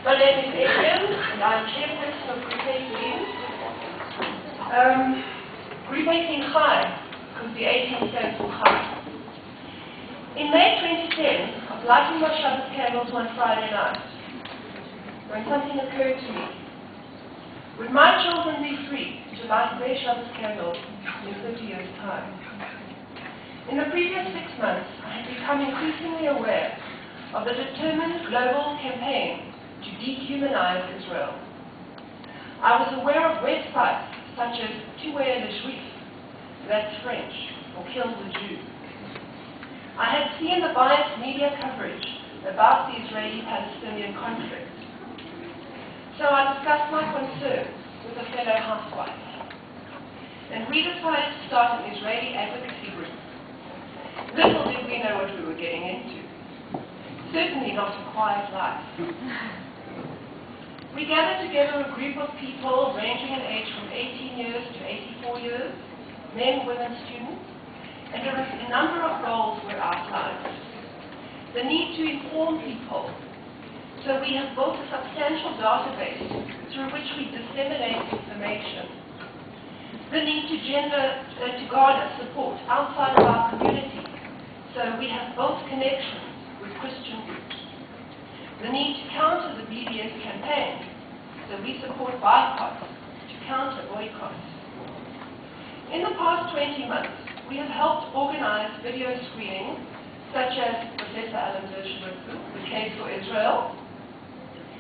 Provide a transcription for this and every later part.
My name is Adriennne, and I'm chairperson of Group 18. Group 18 Chai, because the 18 stands for Chai. In May 2010, I was lighting my Shabbos candles one Friday night, when something occurred to me. Would my children be free to light their Shabbos candles in 30 years' time? In the previous 6 months, I had become increasingly aware of the determined global campaign to dehumanize Israel. I was aware of websites such as Tuer le Juif, that's French, or Kill the Jew. I had seen the biased media coverage about the Israeli-Palestinian conflict. So I discussed my concerns with a fellow housewife. And we decided to start an Israeli advocacy group. Little did we know what we were getting into. Certainly not a quiet life. We gathered together a group of people ranging in age from 18 years to 84 years, men, women, students, and a number of goals were outlined. The need to inform people. So we have built a substantial database through which we disseminate information. The need to garner support outside of our community. So we have built connections with Christian groups. The need to counter the BDS campaign. So we support boycotts to counter boycotts. In the past 20 months, we have helped organize video screenings such as Professor Alan Dershowitz, The Case for Israel,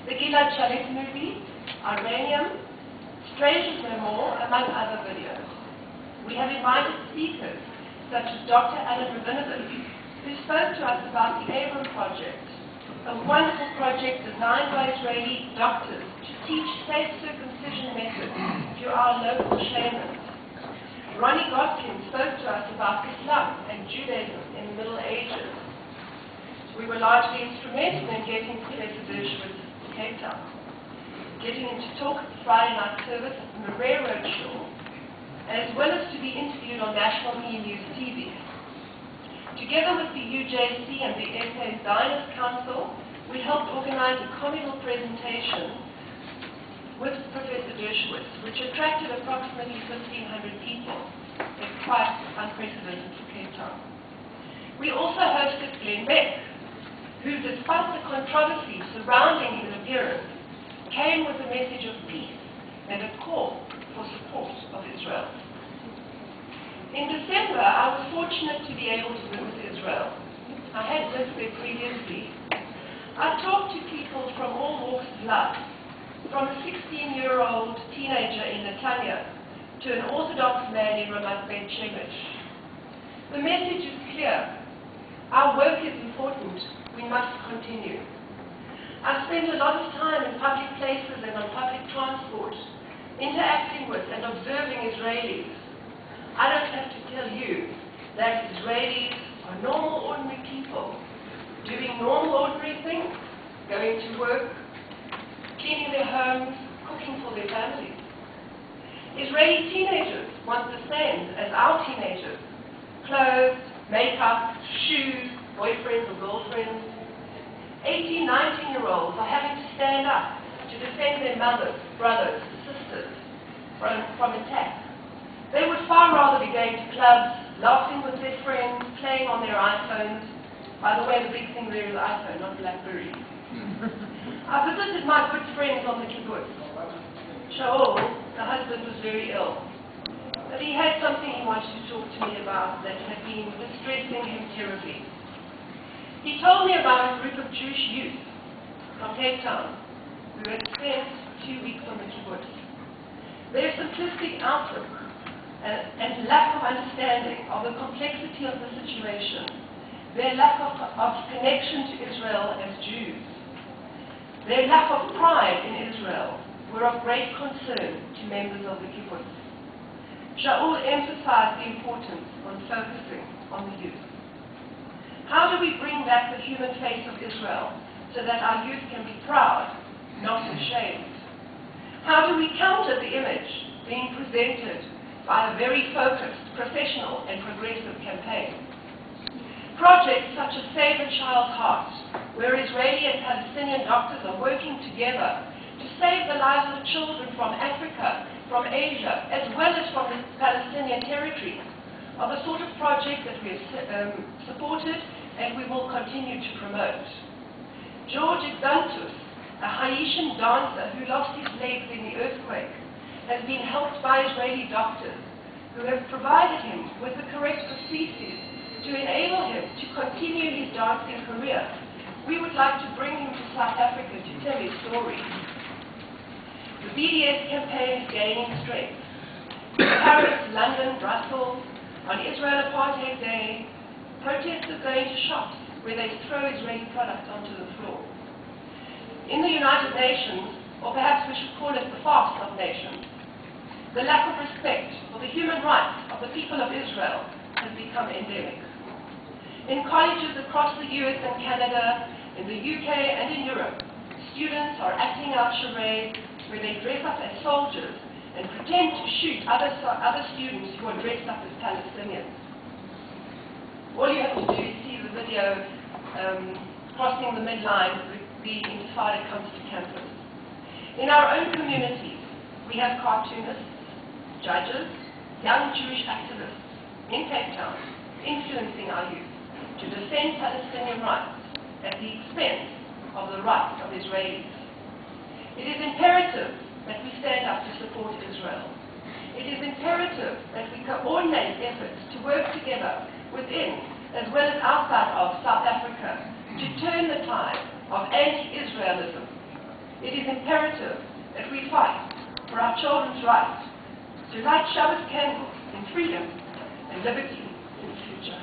the Gilad Shalit movie, Iranium, Strangers No More, among other videos. We have invited speakers such as Dr. Alan Rabinovich, who spoke to us about the Abram Project, a wonderful project designed by Israeli doctors to teach safe circumcision methods to our local shamans. Ronnie Godkin spoke to us about Islam and Judaism in the Middle Ages. We were largely instrumental in getting Professor Dershowitz to Cape Town, getting him to talk at the Friday night service at the Marais Road Shul, as well as to be interviewed on National E-News TV. Together with the UJC and the SA Zionist Council, we helped organize a communal presentation with Professor Dershowitz, which attracted approximately 1,500 people. It's quite unprecedented for Cape Town. We also hosted Glenn Beck, who, despite the controversy surrounding his appearance, came with a message of peace and a call for support of Israel. In December, I was fortunate to be able to visit Israel. I had lived there previously. I talked to people from all walks of life, from a 16-year-old teenager in Netanya to an Orthodox man in Ramat Beit Shemesh. The message is clear. Our work is important. We must continue. I spent a lot of time in public places and on public transport, interacting with and observing Israelis. I don't have to tell you that Israelis are normal, ordinary people, doing normal, ordinary things, going to work, cleaning their homes, cooking for their families. Israeli teenagers want the same as our teenagers: clothes, makeup, shoes, boyfriends or girlfriends. 18, 19-year-olds are having to stand up to defend their mothers, brothers, sisters from attack. They would far rather be going to clubs, laughing with their friends, playing on their iPhones. By the way, the big thing there is iPhone, not BlackBerry. I visited my good friends on the kibbutz. Shaul, the husband, was very ill. But he had something he wanted to talk to me about that had been distressing him terribly. He told me about a group of Jewish youth from Cape Town who had spent 2 weeks on the kibbutz. Their simplistic outlook and lack of understanding of the complexity of the situation, their lack of connection to Israel as Jews, their lack of pride in Israel were of great concern to members of the kibbutz. Shaul emphasized the importance on focusing on the youth. How do we bring back the human face of Israel so that our youth can be proud, not ashamed? How do we counter the image being presented by a very focused, professional, and progressive campaign? Projects such as Save a Child's Heart, where Israeli and Palestinian doctors are working together to save the lives of children from Africa, from Asia, as well as from the Palestinian territories, are the sort of projects that we have supported and we will continue to promote. George Exantus, a Haitian dancer who lost his legs in the earthquake, has been helped by Israeli doctors who have provided him with the correct prostheses to enable him to continue his dancing career. We would like to bring him to South Africa to tell his story. The BDS campaign is gaining strength. Paris, London, Brussels, on Israel Apartheid Day, protesters go into shops where they throw Israeli products onto the floor. In the United Nations, or perhaps we should call it the farce of nations, the lack of respect for the human rights of the people of Israel has become endemic. In colleges across the US and Canada, in the UK and in Europe, students are acting out charades where they dress up as soldiers and pretend to shoot other students who are dressed up as Palestinians. All you have to do is see the video crossing the midline, the Intifada comes to campus. In our own communities, we have cartoonists, judges, young Jewish activists in Cape Town influencing our youth to defend Palestinian rights at the expense of the rights of Israelis. It is imperative that we stand up to support Israel. It is imperative that we coordinate efforts to work together within as well as outside of South Africa to turn the tide of anti-Israelism. It is imperative that we fight for our children's rights to light Shabbos candles in freedom and liberty in the future.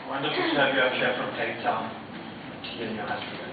Wonderful to have you up here from Cape Town, here in South Africa.